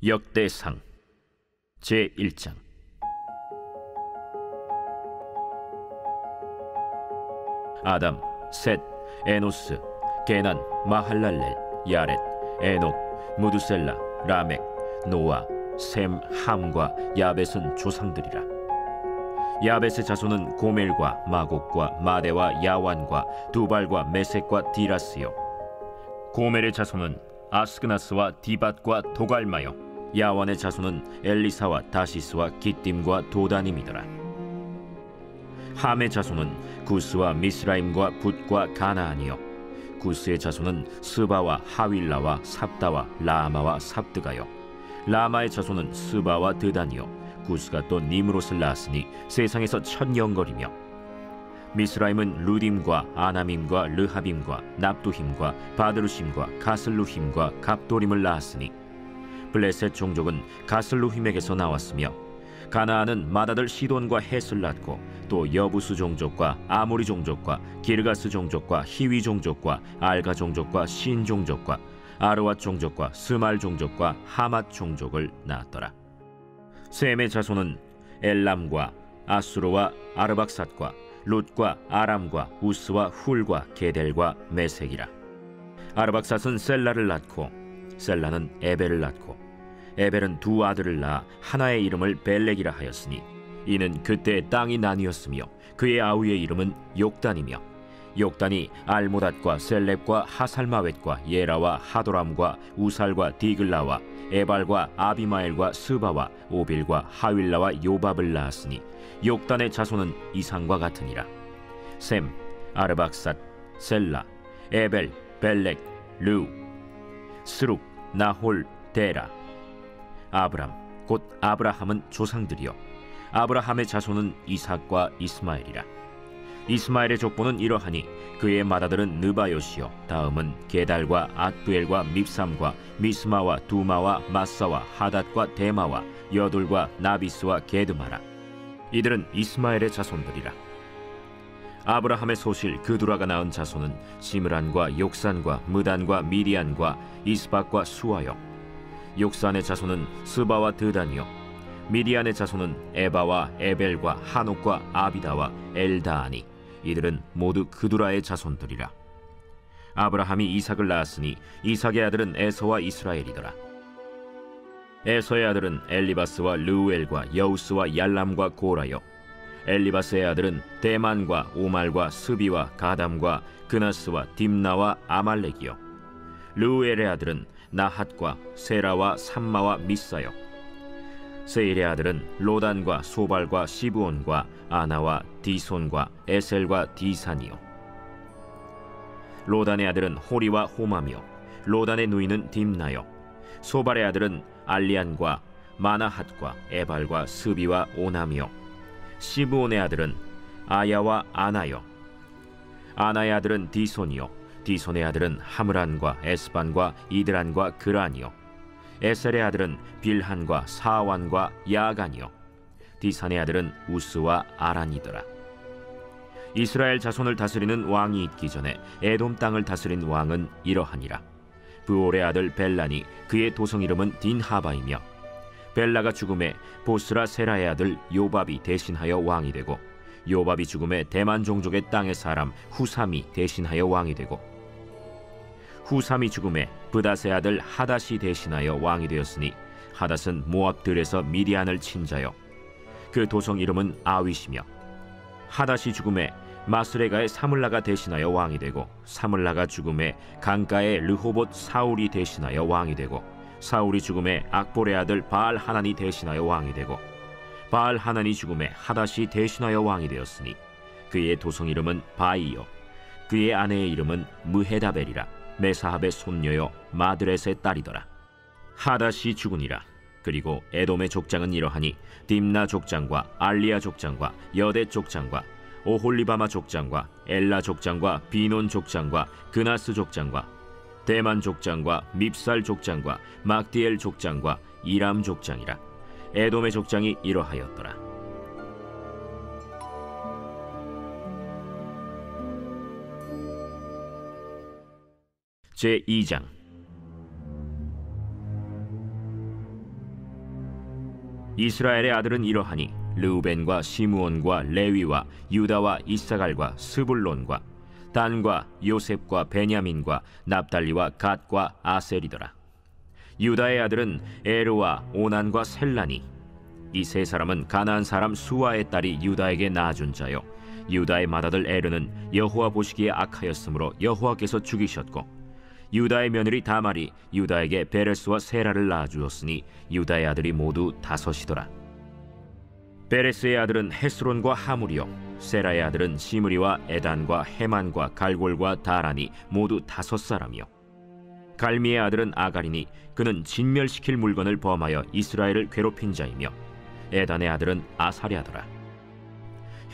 역대상 제1장. 아담, 셋, 에노스, 게난, 마할랄렐, 야렛, 에녹, 무두셀라, 라멕, 노아, 셈, 함과 야벳은 조상들이라. 야벳의 자손은 고멜과 마곡과 마대와 야완과 두발과 메섹과 디라스요. 고멜의 자손은 아스그나스와 디밧과 도갈마요. 야완의 자손은 엘리사와 다시스와 기띔과 도다님이더라. 함의 자손은 구스와 미스라임과 붓과 가나안이요. 구스의 자손은 스바와 하윌라와 삽다와 라마와 삽드가요. 라마의 자손은 스바와 드단이요. 구스가 또 니므롯을 낳았으니 세상에서 천영거리며, 미스라임은 루딤과 아나밈과 르하빔과 납두힘과 바드루심과 가슬루힘과 갑도림을 낳았으니 블레셋 종족은 가슬루힘에게서 나왔으며, 가나안은 맏아들 시돈과 헷을 낳고 또 여부수 종족과 아모리 종족과 기르가스 종족과 히위 종족과 알가 종족과 신 종족과 아르왓 종족과 스말 종족과 하맛 종족을 낳았더라. 셈의 자손은 엘람과 아수르와 아르박삿과 룻과 아람과 우스와 훌과 게델과 메색이라. 아르박삿은 셀라를 낳고 셀라는 에벨을 낳고 에벨은 두 아들을 낳아 하나의 이름을 벨렉이라 하였으니 이는 그때 땅이 나뉘었으며 그의 아우의 이름은 욕단이며, 욕단이 알모닷과 셀렙과 하살마웻과 예라와 하도람과 우살과 디글라와 에발과 아비마엘과 스바와 오빌과 하윌라와 요밥을 낳았으니 욕단의 자손은 이상과 같으니라. 셈, 아르박삿, 셀라, 에벨, 벨렉, 르우, 스룩, 나홀, 데라. 아브람 곧 아브라함은 조상들이요. 아브라함의 자손은 이삭과 이스마엘이라. 이스마엘의 족보는 이러하니 그의 맏아들은 느바요시요, 다음은 게달과 앗두엘과 밉삼과 미스마와 두마와 마사와 하닷과 데마와 여둘과 나비스와 게드마라. 이들은 이스마엘의 자손들이라. 아브라함의 소실 그두라가 낳은 자손은 시므란과 욕산과 무단과 미디안과 이스박과 수아요. 욕산의 자손은 스바와 드단이요. 미디안의 자손은 에바와 에벨과 한옥과 아비다와 엘다아니. 이들은 모두 그두라의 자손들이라. 아브라함이 이삭을 낳았으니 이삭의 아들은 에서와 이스라엘이더라. 에서의 아들은 엘리바스와 르우엘과 여우스와 얄람과 고라요. 엘리바스의 아들은 대만과 오말과 스비와 가담과 그나스와 딥나와 아말렉이요. 르우엘의 아들은 나핫과 세라와 삼마와 미사요. 세일의 아들은 로단과 소발과 시브온과 아나와 디손과 에셀과 디산이요. 로단의 아들은 호리와 호마며 로단의 누이는 딥나요. 소발의 아들은 알리안과 마나핫과 에발과 스비와 오나며, 시브온의 아들은 아야와 아나요. 아나의 아들은 디손이요. 디손의 아들은 하므란과 에스반과 이드란과 그란이요. 에셀의 아들은 빌한과 사완과 야간이요. 디산의 아들은 우스와 아란이더라. 이스라엘 자손을 다스리는 왕이 있기 전에 에돔 땅을 다스린 왕은 이러하니라. 브올의 아들 벨란이 그의 도성 이름은 딘하바이며, 벨라가 죽음에 보스라 세라의 아들 요밥이 대신하여 왕이 되고, 요밥이 죽음에 대만 종족의 땅의 사람 후삼이 대신하여 왕이 되고, 후삼이 죽음에 브닷의 아들 하닷이 대신하여 왕이 되었으니 하닷은 모압들에서 미디안을 친 자요. 그 도성 이름은 아윗이며, 하닷이 죽음에 마스레가의 사물라가 대신하여 왕이 되고, 사물라가 죽음에 강가의 르호봇 사울이 대신하여 왕이 되고, 사울이 죽음에 악볼의 아들 바알 하난이 대신하여 왕이 되고, 바알 하난이 죽음에 하닷이 대신하여 왕이 되었으니 그의 도성 이름은 바이요. 그의 아내의 이름은 무헤다벨이라. 메사합의 손녀요 마드렛의 딸이더라. 하닷이 죽으니라. 그리고 에돔의 족장은 이러하니 딥나 족장과 알리아 족장과 여대 족장과 오홀리바마 족장과 엘라 족장과 비논 족장과 그나스 족장과 대만 족장과 밉살 족장과 막디엘 족장과 이람 족장이라. 에돔의 족장이 이러하였더라. 제2장. 이스라엘의 아들은 이러하니 르우벤과 시므온과 레위와 유다와 이사갈과 스불론과 단과 요셉과 베냐민과 납달리와 갓과 아셀이더라. 유다의 아들은 에르와 오난과 셀라니. 이 세 사람은 가나안 사람 수아의 딸이 유다에게 낳아준 자요, 유다의 맏아들 에르는 여호와 보시기에 악하였으므로 여호와께서 죽이셨고, 유다의 며느리 다말이 유다에게 베레스와 세라를 낳아주었으니 유다의 아들이 모두 5이더라. 베레스의 아들은 헤스론과 하물이요, 세라의 아들은 시므리와 에단과 헤만과 갈골과 다라니 모두 5사람이요. 갈미의 아들은 아갈이니 그는 진멸시킬 물건을 범하여 이스라엘을 괴롭힌 자이며, 에단의 아들은 아사랴더라.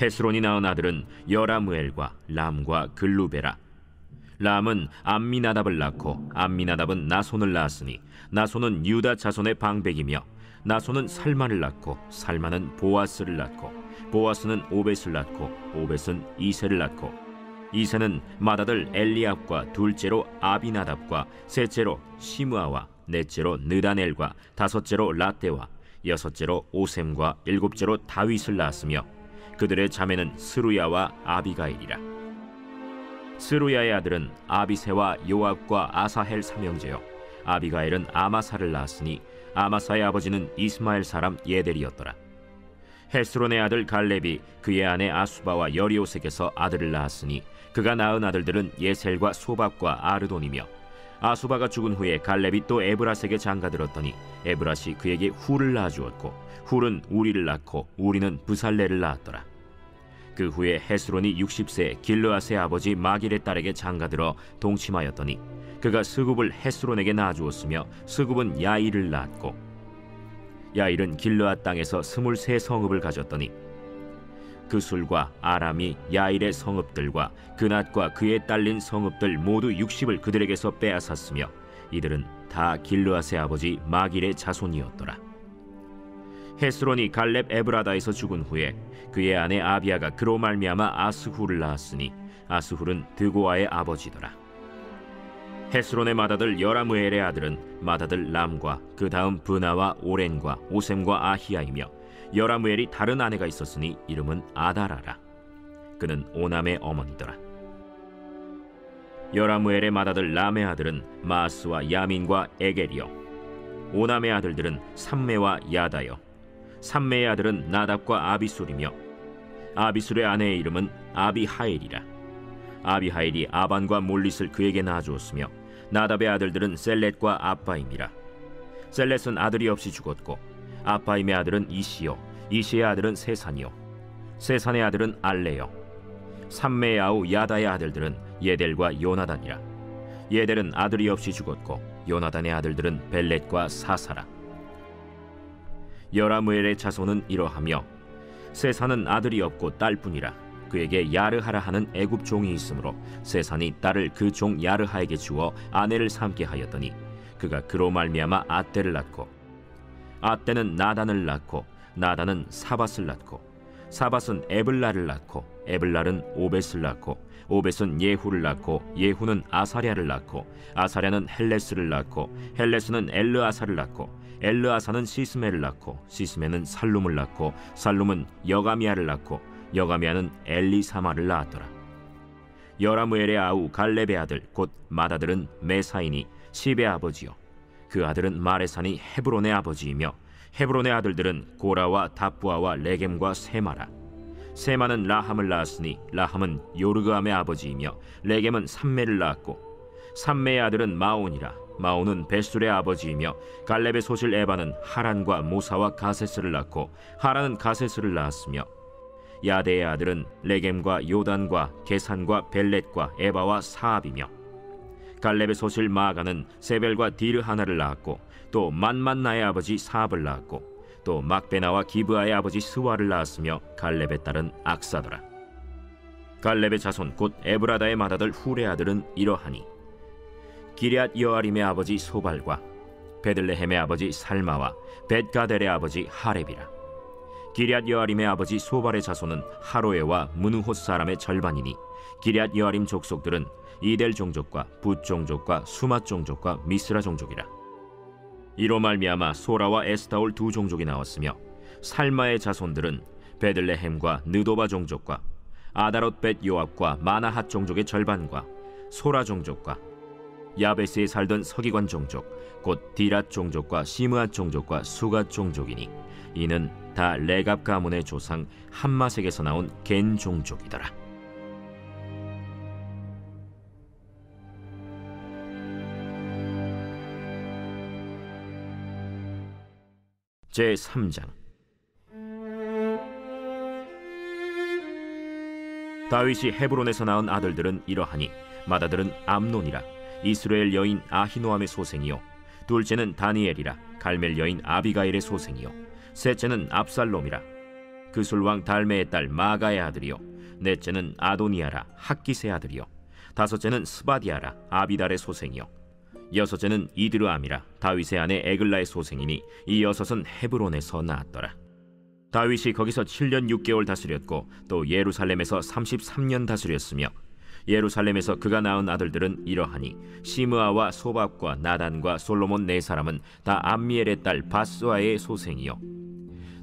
헤스론이 낳은 아들은 여라무엘과 람과 글루베라. 람은 암미나답을 낳고 암미나답은 나손을 낳았으니 나손은 유다 자손의 방백이며, 나손은 살만을 낳고 살만은 보아스를 낳고 보아스는 오벳을 낳고 오벳은 이세를 낳고, 이세는 맏아들 엘리압과 둘째로 아비나답과 셋째로 시므아와 넷째로 느다넬과 다섯째로 라떼와 여섯째로 오셈과 일곱째로 다윗을 낳았으며, 그들의 자매는 스루야와 아비가일이라. 스루야의 아들은 아비새와 요압과 아사헬 삼형제요, 아비가일은 아마사를 낳았으니 아마사의 아버지는 이스마엘 사람 예델이었더라. 헤스론의 아들 갈렙이 그의 아내 아수바와 여리오색에서 아들을 낳았으니 그가 낳은 아들들은 예셀과 소박과 아르돈이며, 아수바가 죽은 후에 갈렙이 또 에브라스에게 장가들었더니 에브라시 그에게 훌을 낳아주었고, 훌은 우리를 낳고 우리는 브살레를 낳았더라. 그 후에 헤스론이 60세 길르앗의 아버지 마길의 딸에게 장가들어 동침하였더니 그가 스굽을 헤스론에게 낳아주었으며, 스굽은 야일을 낳았고, 야일은 길르앗 땅에서 23성읍을 가졌더니 그술과 아람이 야일의 성읍들과 그낫과 그에 딸린 성읍들 모두 60을 그들에게서 빼앗았으며, 이들은 다 길르앗의 아버지 마길의 자손이었더라. 헤스론이 갈렙 에브라다에서 죽은 후에 그의 아내 아비아가 그로 말미암아 아스훌을 낳았으니 아스훌은 드고아의 아버지더라. 헤스론의 맏아들 여라무엘의 아들은 맏아들 람과 그 다음 브나와 오렌과 오셈과 아히야이며, 여라무엘이 다른 아내가 있었으니 이름은 아다라라. 그는 오남의 어머니더라. 여라무엘의 맏아들 람의 아들은 마스와 야민과 에겔이요, 오남의 아들들은 삼메와 야다요, 삼메의 아들은 나답과 아비술이며, 아비술의 아내의 이름은 아비하일이라. 아비하일이 아반과 몰릿을 그에게 낳아주었으며, 나답의 아들들은 셀렛과 아빠임이라. 셀렛은 아들이 없이 죽었고, 아빠임의 아들은 이시요, 이시의 아들은 세산이요, 세산의 아들은 알레요. 삼메의 아우 야다의 아들들은 예델과 요나단이라. 예델은 아들이 없이 죽었고, 요나단의 아들들은 벨렛과 사사라. 여라무엘의 자손은 이러하며, 세산은 아들이 없고 딸뿐이라. 그에게 야르하라 하는 애굽 종이 있으므로 세산이 딸을 그 종 야르하에게 주어 아내를 삼게 하였더니 그가 그로 말미암아 아떼를 낳고, 아떼는 나단을 낳고 나단은 사밧을 낳고, 사밧은 에블라를 낳고 에블랄은 오벳을 낳고, 오벳은 예후를 낳고 예후는 아사랴를 낳고, 아사랴는 헬레스를 낳고 헬레스는 엘르아사를 낳고, 엘르아사는 시스메를 낳고 시스메는 살룸을 낳고, 살룸은 여가미아를 낳고 여가미아는 엘리사마를 낳았더라. 여라무엘의 아우 갈렙의 아들 곧 맏아들은 메사이니 시베의 아버지요, 그 아들은 마레산이 헤브론의 아버지이며, 헤브론의 아들들은 고라와 다부아와 레겜과 세마라. 세마는 라함을 낳았으니 라함은 요르그암의 아버지이며, 레겜은 삼메를 낳았고, 삼메의 아들은 마온이라. 마온은 베술의 아버지이며, 갈렙의 소실 에바는 하란과 모사와 가세스를 낳고, 하란은 가세스를 낳았으며, 야데의 아들은 레겜과 요단과 게산과 벨렛과 에바와 사압이며, 갈렙의 소실 마아가는 세벨과 디르하나를 낳았고, 또 만만나의 아버지 사압을 낳았고, 또 막베나와 기브아의 아버지 스와를 낳았으며, 갈렙의 딸은 악사더라. 갈렙의 자손 곧 에브라다의 맏아들 훌의 아들은 이러하니, 기럇 여아림의 아버지 소발과 베들레헴의 아버지 살마와 벳가델의 아버지 하렙이라. 기럇 여아림의 아버지 소발의 자손은 하로에와 문우톳 사람의 절반이니, 기럇 여아림 족속들은 이델 종족과 붓 종족과 수맛 종족과 미스라 종족이라. 이로 말미암아 소라와 에스타올 두 종족이 나왔으며, 살마의 자손들은 베들레헴과 느도바 종족과 아다롯 벳 요압과 마나핫 종족의 절반과 소라 종족과 야베스에 살던 서기관 종족 곧 디랏 종족과 시므앗 종족과 수갓 종족이니 이는 다 레갑 가문의 조상 함마색에서 나온 겐 종족이더라. 제3장. 다윗이 헤브론에서 낳은 아들들은 이러하니 맏아들은 암논이라 이스라엘 여인 아히노암의 소생이요 둘째는 다니엘이라 갈멜 여인 아비가일의 소생이요 셋째는 압살롬이라 그술왕 달메의 딸 마가의 아들이요 넷째는 아도니아라 학기스의 아들이요 다섯째는 스바디아라 아비달의 소생이요 여섯째는 이드르암이라 다윗의 아내 에글라의 소생이니 이 여섯은 헤브론에서 나았더라. 다윗이 거기서 7년 6개월 다스렸고 또 예루살렘에서 33년 다스렸으며 예루살렘에서 그가 낳은 아들들은 이러하니 시므아와 소밥과 나단과 솔로몬 네 사람은 다 암미엘의 딸 바스와의 소생이요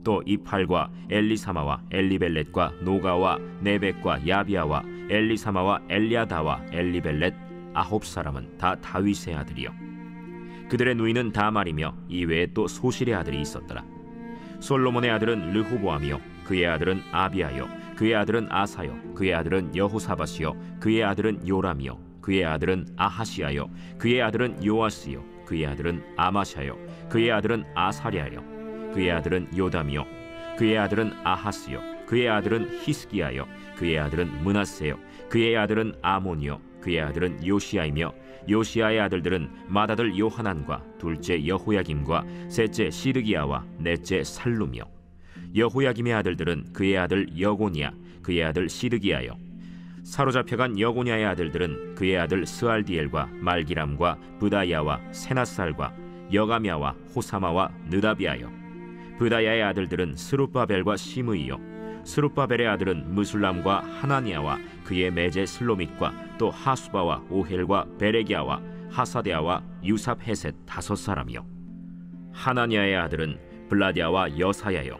또 이팔과 엘리사마와 엘리벨렛과 노가와 네벡과 야비아와 엘리사마와 엘리아다와 엘리벨렛 9사람은 다 다윗의 아들이요 그들의 누이는 다말이며 이외에 또 소실의 아들이 있었더라. 솔로몬의 아들은 르호보암이요 그의 아들은 아비아요 그의 아들은 아사요 그의 아들은 여호사밧이요 그의 아들은 요람이요 그의 아들은 아하시아요 그의 아들은 요아스요 그의 아들은 아마샤요 그의 아들은 아사랴요 그의 아들은 요담이요 그의 아들은 아하스요 그의 아들은 히스기야요 그의 아들은 므낫세요 그의 아들은 아몬이요 그의 아들은 요시야이며 요시야의 아들들은 맏아들 요하난과 둘째 여호야김과 셋째 시드기야와 넷째 살룸이요 여호야김의 아들들은 그의 아들 여고니야 그의 아들 시드기야요 사로잡혀간 여고니야의 아들들은 그의 아들 스알디엘과 말기람과 브다야와 세나살과 여가미야와 호사마와 느다비아요 브다야의 아들들은 스룹바벨과 시므이요 스룹바벨의 아들은 무술람과 하나니아와 그의 매제 슬로밋과 또 하수바와 오헬과 베레기야와 하사데아와 유삽헤셋 5사람이요 하나니아의 아들은 블라디아와 여사야요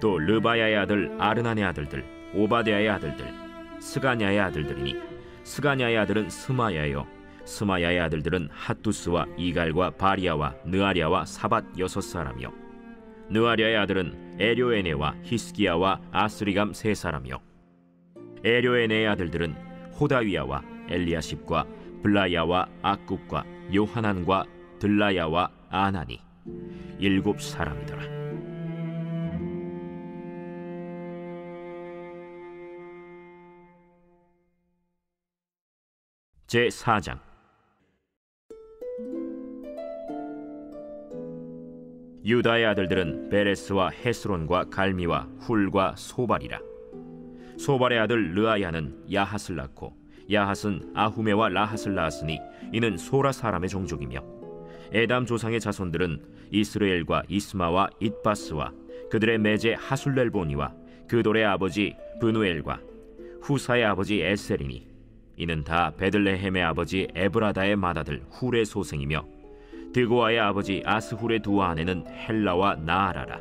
또 르바야의 아들 아르난의 아들들 오바데아의 아들들 스가냐의 아들들이니 스가냐의 아들은 스마야요 스마야의 아들들은 핫두스와 이갈과 바리아와 느아랴와 사밧 6사람이요 느아랴의 아들은 에료에네와 히스기야와 아스리감 3사람이요 에료에네의 아들들은 호다위야와 엘리야십과 블라야와 악굽과 요하난과 들라야와 아나니 7사람이더라. 제4장. 유다의 아들들은 베레스와 헤스론과 갈미와 훌과 소발이라. 소발의 아들 르아야는 야핫을 낳고 야핫은 아후메와 라핫을 낳았으니 이는 소라 사람의 종족이며 에담 조상의 자손들은 이스라엘과 이스마와 잇바스와 그들의 매제 하술렐보니와 그돌의 아버지 브누엘과 후사의 아버지 에셀이니 이는 다 베들레헴의 아버지 에브라다의 맏아들 훌의 소생이며 드고아의 아버지 아스훌의 두 아내는 헬라와 나아라라.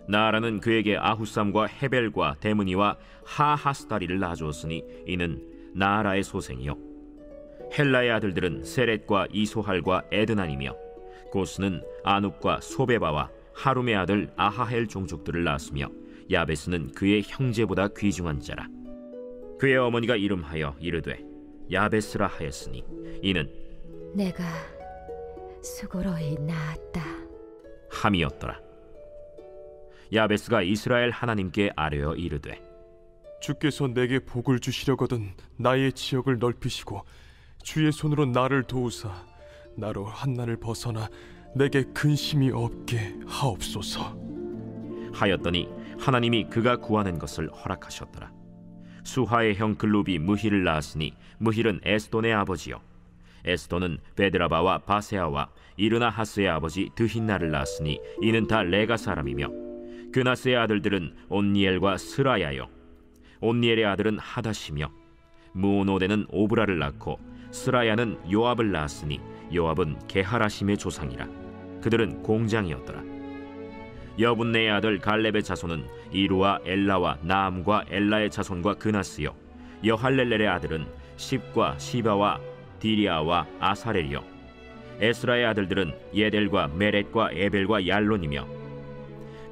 나아라는 그에게 아후삼과 헤벨과 데므니와 하하스다리를 낳아주었으니 이는 나아라의 소생이요 헬라의 아들들은 세렛과 이소할과 에드난이며 고스는 아눕과 소베바와 하룸의 아들 아하헬 종족들을 낳았으며 야베스는 그의 형제보다 귀중한 자라. 그의 어머니가 이름하여 이르되 야베스라 하였으니 이는 내가 수고로이 낳았다 함이었더라. 야베스가 이스라엘 하나님께 아뢰어 이르되 주께서 내게 복을 주시려거든 나의 지역을 넓히시고 주의 손으로 나를 도우사 나로 한난을 벗어나 내게 근심이 없게 하옵소서 하였더니 하나님이 그가 구하는 것을 허락하셨더라. 수하의 형 글룹이 무힐을 낳았으니 무힐은 에스돈의 아버지요 에스돈은 베드라바와 바세아와 이르나하스의 아버지 드힌나를 낳았으니 이는 다 레가 사람이며 그나스의 아들들은 온니엘과 스라야요 온니엘의 아들은 하다시며 무오노데는 오브라를 낳고 스라야는 요압을 낳았으니 요압은 게하라심의 조상이라. 그들은 공장이었더라. 여분네의 아들 갈렙의 자손은 이루와 엘라와 나암과 엘라의 자손과 그나스요. 여할렐렐의 아들은 십과 시바와 디리아와 아사렐이요. 에스라의 아들들은 예델과 메렛과 에벨과 얄론이며,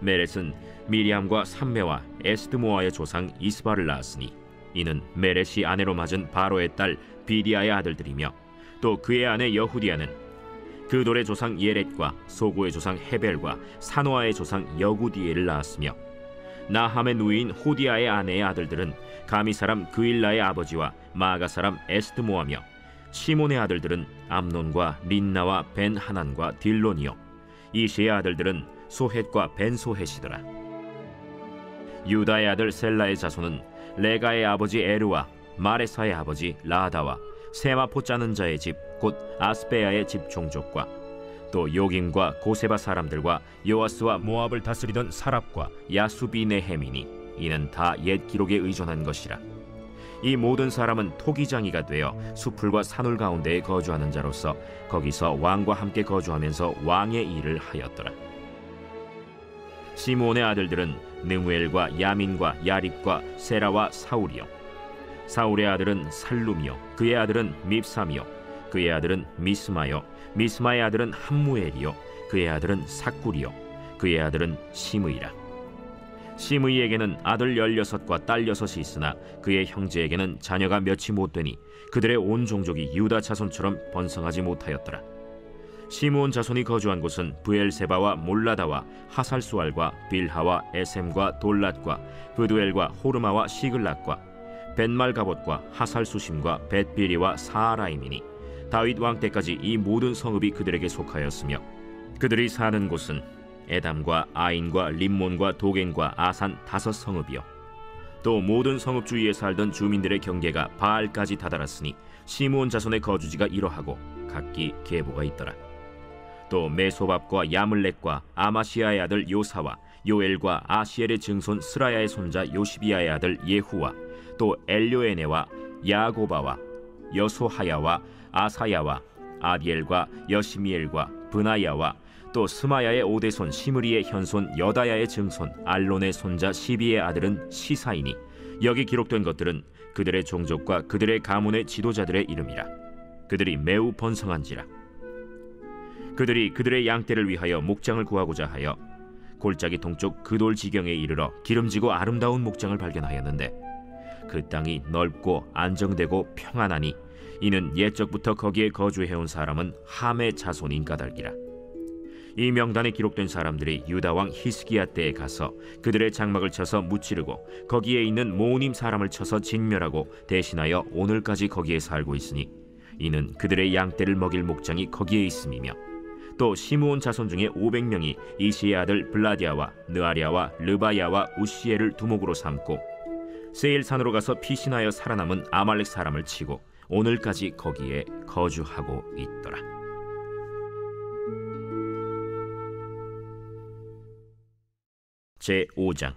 메렛은 미리암과 삼메와 에스드모아의 조상 이스바를 낳았으니 이는 메렛이 아내로 맞은 바로의 딸 비디아의 아들들이며, 또 그의 아내 여후디아는 그돌의 조상 예렛과 소고의 조상 헤벨과 사노아의 조상 여구디엘을 낳았으며, 나함의 누이인 호디아의 아내의 아들들은 가미 사람 그일라의 아버지와 마가 사람 에스드모아며, 시몬의 아들들은 암논과 린나와 벤하난과 딜론이요. 이시의 아들들은 소헷과 벤소헷이더라. 유다의 아들 셀라의 자손은 레가의 아버지 에르와 마레사의 아버지 라다와 세마포 짜는 자의 집 곧 아스베야의 집 종족과 또 요김과 고세바 사람들과 요아스와 모압을 다스리던 사랍과 야수비네헤미니 이는 다 옛 기록에 의존한 것이라. 이 모든 사람은 토기장이가 되어 수풀과 산울 가운데에 거주하는 자로서 거기서 왕과 함께 거주하면서 왕의 일을 하였더라. 시므온의 아들들은 느무엘과 야민과 야립과 세라와 사울이요. 사울의 아들은 살룸이요. 그의 아들은 밉삼이요. 그의 아들은 미스마요. 미스마의 아들은 함무엘이요. 그의 아들은 삭굴이요. 그의 아들은 시므이라. 시므이에게는 아들 16과 딸 6이 있으나 그의 형제에게는 자녀가 몇이 못되니 그들의 온 종족이 유다 자손처럼 번성하지 못하였더라. 시므온 자손이 거주한 곳은 브엘세바와 몰라다와 하살수알과 빌하와 에셈과 돌랏과 브두엘과 호르마와 시글락과 벤말가봇과 하살수심과 벳비리와 사라임이니 다윗 왕 때까지 이 모든 성읍이 그들에게 속하였으며, 그들이 사는 곳은 에담과 아인과 림몬과 도겐과 아산 5성읍이요. 또 모든 성읍 주위에 살던 주민들의 경계가 바알까지 다다랐으니 시므온 자손의 거주지가 이러하고 각기 계보가 있더라. 또 메소밥과 야물렉과 아마시아의 아들 요사와 요엘과 아시엘의 증손 스라야의 손자 요시비아의 아들 예후와 또 엘료에네와 야고바와 여소하야와 아사야와 아디엘과 여시미엘과 브나야와 또 스마야의 오대손 시므리의 현손 여다야의 증손 알론의 손자 시비의 아들은 시사이니 여기 기록된 것들은 그들의 종족과 그들의 가문의 지도자들의 이름이라. 그들이 매우 번성한지라. 그들이 그들의 양떼를 위하여 목장을 구하고자 하여 골짜기 동쪽 그돌 지경에 이르러 기름지고 아름다운 목장을 발견하였는데 그 땅이 넓고 안정되고 평안하니 이는 옛적부터 거기에 거주해온 사람은 함의 자손인 까닭이라. 이 명단에 기록된 사람들이 유다 왕 히스기야 때에 가서 그들의 장막을 쳐서 무찌르고 거기에 있는 모님 사람을 쳐서 진멸하고 대신하여 오늘까지 거기에 살고 있으니 이는 그들의 양떼를 먹일 목장이 거기에 있음이며, 또 시므온 자손 중에 500명이 이시의 아들 블라디아와 느아리아와 르바야와 우시엘을 두목으로 삼고 세일산으로 가서 피신하여 살아남은 아말렉 사람을 치고 오늘까지 거기에 거주하고 있더라. 제5장.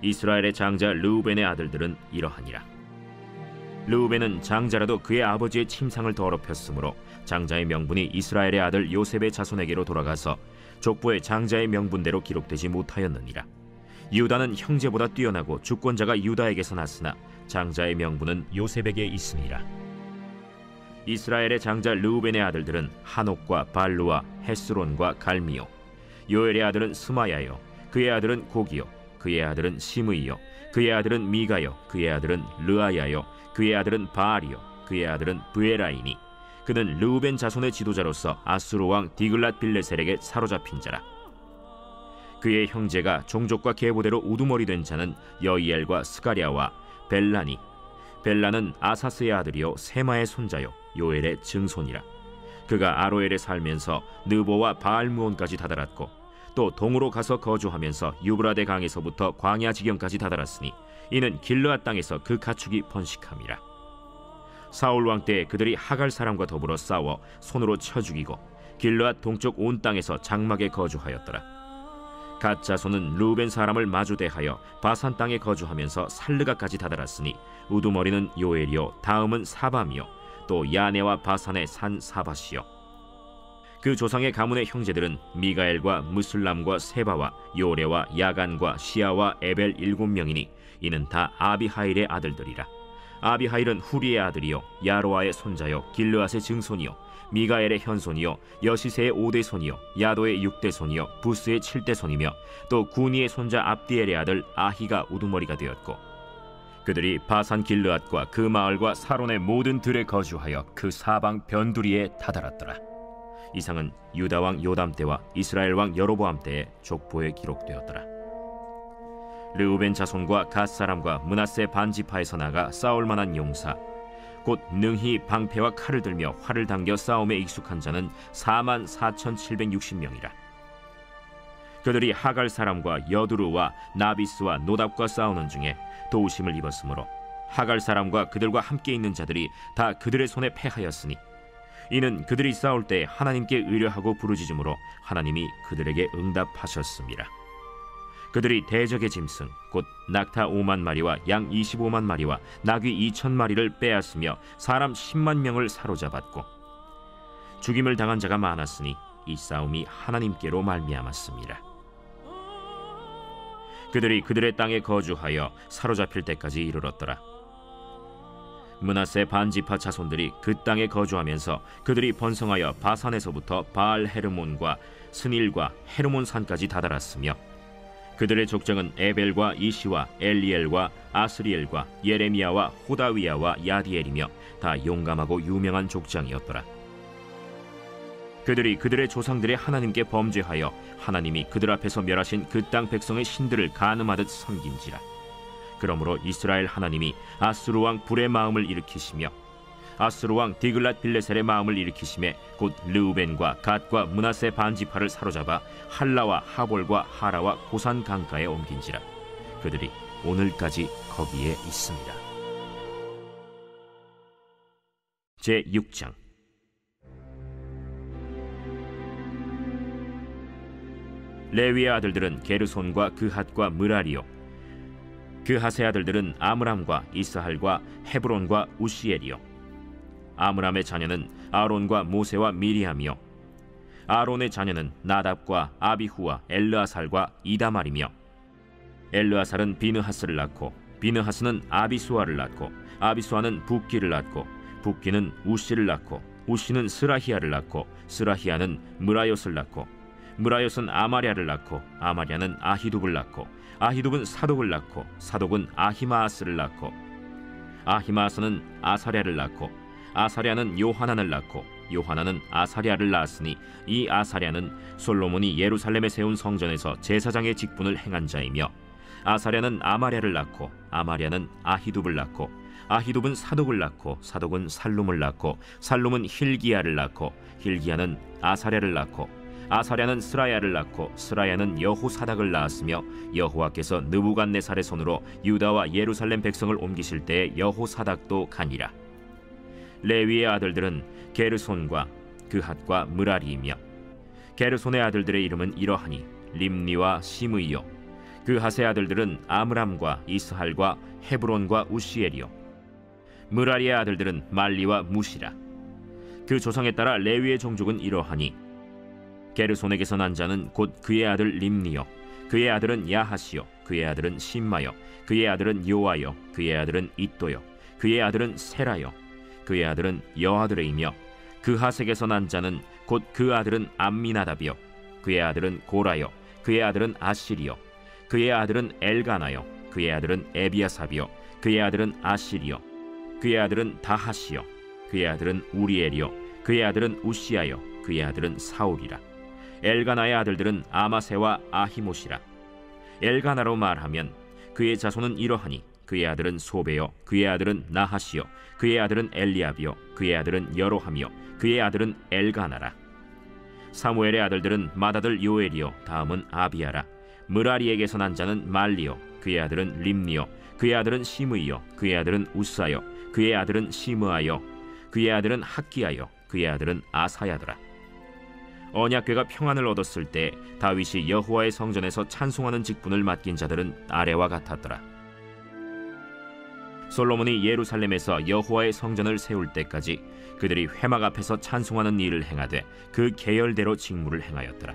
이스라엘의 장자 르우벤의 아들들은 이러하니라. 르우벤은 장자라도 그의 아버지의 침상을 더럽혔으므로 장자의 명분이 이스라엘의 아들 요셉의 자손에게로 돌아가서 족보의 장자의 명분대로 기록되지 못하였느니라. 유다는 형제보다 뛰어나고 주권자가 유다에게서 났으나 장자의 명분은 요셉에게 있으니라. 이스라엘의 장자 르우벤의 아들들은 한옥과 발루와 헤스론과 갈미요. 요엘의 아들은 스마야요. 그의 아들은 고기요. 그의 아들은 시므이요. 그의 아들은 미가요. 그의 아들은 르아야요. 그의 아들은 바알이요. 그의 아들은 브에라이니 그는 르우벤 자손의 지도자로서 아수르 왕 디글랏 빌레셀에게 사로잡힌 자라. 그의 형제가 종족과 계보대로 우두머리 된 자는 여이엘과 스가랴와 벨라니. 벨라는 아사스의 아들이요 세마의 손자요 요엘의 증손이라. 그가 아로엘에 살면서 느보와 바알무온까지 다다랐고 또 동으로 가서 거주하면서 유브라데 강에서부터 광야 지경까지 다다랐으니 이는 길르앗 땅에서 그 가축이 번식함이라. 사울 왕 때 그들이 하갈 사람과 더불어 싸워 손으로 쳐 죽이고 길르앗 동쪽 온 땅에서 장막에 거주하였더라. 갓 자손은 르우벤 사람을 마주대하여 바산 땅에 거주하면서 살르가까지 다다랐으니 우두머리는 요엘이요 다음은 사밤이요 또 야네와 바산의 산 사바시요 그 조상의 가문의 형제들은 미가엘과 무슬람과 세바와 요레와 야간과 시아와 에벨 7명이니 이는 다 아비하일의 아들들이라. 아비하일은 후리의 아들이요 야로아의 손자요 길르앗의 증손이요 미가엘의 현손이요 여시세의 5대 손이요 야도의 6대 손이요 부스의 7대 손이며 또 구니의 손자 압디엘의 아들 아히가 우두머리가 되었고, 그들이 바산 길르앗과 그 마을과 사론의 모든 들에 거주하여 그 사방 변두리에 다다랐더라. 이상은 유다 왕 요담 때와 이스라엘 왕 여로보암 때의 족보에 기록되었더라. 르우벤 자손과 갓 사람과 므낫세 반지파에서 나가 싸울 만한 용사, 곧 능히 방패와 칼을 들며 활을 당겨 싸움에 익숙한 자는 44,760명이라. 그들이 하갈 사람과 여두루와 나비스와 노답과 싸우는 중에 도우심을 입었으므로 하갈 사람과 그들과 함께 있는 자들이 다 그들의 손에 패하였으니, 이는 그들이 싸울 때 하나님께 의뢰하고 부르짖음으로 하나님이 그들에게 응답하셨습니다. 그들이 대적의 짐승 곧 낙타 5만 마리와 양 25만 마리와 나귀 2천 마리를 빼앗으며 사람 10만 명을 사로잡았고, 죽임을 당한 자가 많았으니 이 싸움이 하나님께로 말미암았습니다. 그들이 그들의 땅에 거주하여 사로잡힐 때까지 이르렀더라. 므낫세 반지파 자손들이 그 땅에 거주하면서 그들이 번성하여 바산에서부터 바알 헤르몬과 스닐과 헤르몬 산까지 다다랐으며, 그들의 족장은 에벨과 이시와 엘리엘과 아스리엘과 예레미야와 호다위야와 야디엘이며 다 용감하고 유명한 족장이었더라. 그들이 그들의 조상들의 하나님께 범죄하여 하나님이 그들 앞에서 멸하신 그 땅 백성의 신들을 간음하듯 섬긴지라. 그러므로 이스라엘 하나님이 아수르 왕 불의 마음을 일으키시며 아수르 왕 디글랏 빌레셀의 마음을 일으키심에 곧 르우벤과 갓과 므낫세 반지파를 사로잡아 할라와 하볼과 하라와 고산 강가에 옮긴지라. 그들이 오늘까지 거기에 있습니다. 제6장. 레위의 아들들은 게르손과 그핫과 므라리요, 그핫의 아들들은 아므람과 이스할과 헤브론과 우시엘이요. 아므람의 자녀는 아론과 모세와 미리암이요, 아론의 자녀는 나답과 아비후와 엘르아살과 이다말이며, 엘르아살은 비느하스를 낳고 비느하스는 아비수아를 낳고 아비수아는 붓기를 낳고 붓기는 우시를 낳고 우시는 스라히야를 낳고 스라히야는 므라옅을 낳고 므라옅은 아마랴를 낳고 아마랴는 아히둡을 낳고 아히둡은 사독을 낳고 사독은 아히마아스를 낳고 아히마아스는 아사랴를 낳고 아사랴는 요하난을 낳고 요하난은 아사랴를 낳았으니 이 아사랴는 솔로몬이 예루살렘에 세운 성전에서 제사장의 직분을 행한 자이며, 아사랴는 아마랴를 낳고 아마랴는 아히둡을 낳고 아히둡은 사독을 낳고 사독은 살룸을 낳고 살룸은 힐기야를 낳고 힐기야는 아사랴를 낳고 아사랴는 스라야를 낳고 스라야는 여호사닥을 낳았으며, 여호와께서 느부갓네살의 손으로 유다와 예루살렘 백성을 옮기실 때에 여호사닥도 가니라. 레위의 아들들은 게르손과 그핫과 므라리이며, 게르손의 아들들의 이름은 이러하니 림니와 시므이요, 그핫의 아들들은 아므람과 이스할과 헤브론과 우시엘이요, 므라리의 아들들은 말리와 무시라. 그 조상에 따라 레위의 종족은 이러하니 게르손에게서 난 자는 곧 그의 아들 림니요, 그의 아들은 야하시요, 그의 아들은 심마요, 그의 아들은 요아요, 그의 아들은 이또요, 그의 아들은 세라요, 그의 아들은 여아드레이며, 그핫에게서 난 자는 곧 그 아들은 암미나답이요, 그의 아들은 고라요, 그의 아들은 아시리요, 그의 아들은 엘가나요, 그의 아들은 에비아삽이요, 그의 아들은 아시리요, 그의 아들은 다하시요, 그의 아들은 우리엘이요, 그의 아들은 우시아요, 그의 아들은 사울이라. 엘가나의 아들들은 아마세와 아히못이라. 엘가나로 말하면 그의 자손은 이러하니 그의 아들은 소베요, 그의 아들은 나하시요, 그의 아들은 엘리압이요, 그의 아들은 여로함이요, 그의 아들은 엘가나라. 사무엘의 아들들은 맏아들 요엘이요, 다음은 아비야라. 므라리에게서 난 자는 말리요, 그의 아들은 림니요, 그의 아들은 시므이요, 그의 아들은 우사요, 그의 아들은 시므아요, 그의 아들은 학기야요, 그의 아들은 아사야더라. 언약궤가 평안을 얻었을 때 다윗이 여호와의 성전에서 찬송하는 직분을 맡긴 자들은 아래와 같았더라. 솔로몬이 예루살렘에서 여호와의 성전을 세울 때까지 그들이 회막 앞에서 찬송하는 일을 행하되 그 계열대로 직무를 행하였더라.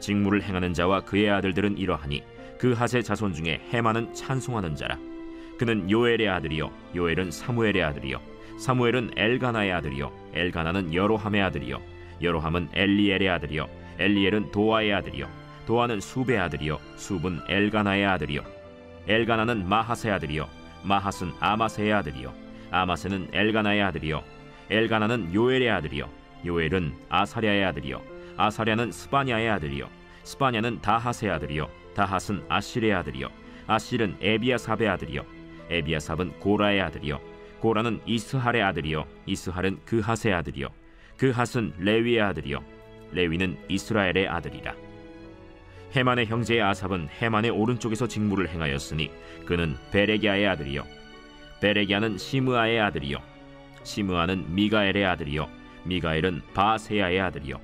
직무를 행하는 자와 그의 아들들은 이러하니 그핫의 자손 중에 헤만은 찬송하는 자라. 그는 요엘의 아들이요 요엘은 사무엘의 아들이요 사무엘은 엘가나의 아들이요 엘가나는 여로함의 아들이요 여로함은 엘리엘의 아들이요 엘리엘은 도아의 아들이요 도아는 숲의 아들이요 숲은 엘가나의 아들이요 엘가나는 마핫의 아들이요 마핫은 아마세의 아들이요 아마세는 엘가나의 아들이요 엘가나는 요엘의 아들이요 요엘은 아사랴의 아들이요 아사랴는 스바냐의 아들이요 스바냐는 다핫의 아들이요 다핫은 아실의 아들이요 아실은 에비아삽의 아들이요 에비아삽은 고라의 아들이요 고라는 이스할의 아들이요 이스할은 그핫의 아들이요 그핫은 레위의 아들이요 레위는 이스라엘의 아들이라. 헤만의 형제 아삽은 헤만의 오른쪽에서 직무를 행하였으니 그는 베레기야의 아들이요 베레기야는 시므아의 아들이요 시므아는 미가엘의 아들이요 미가엘은 바세야의 아들이요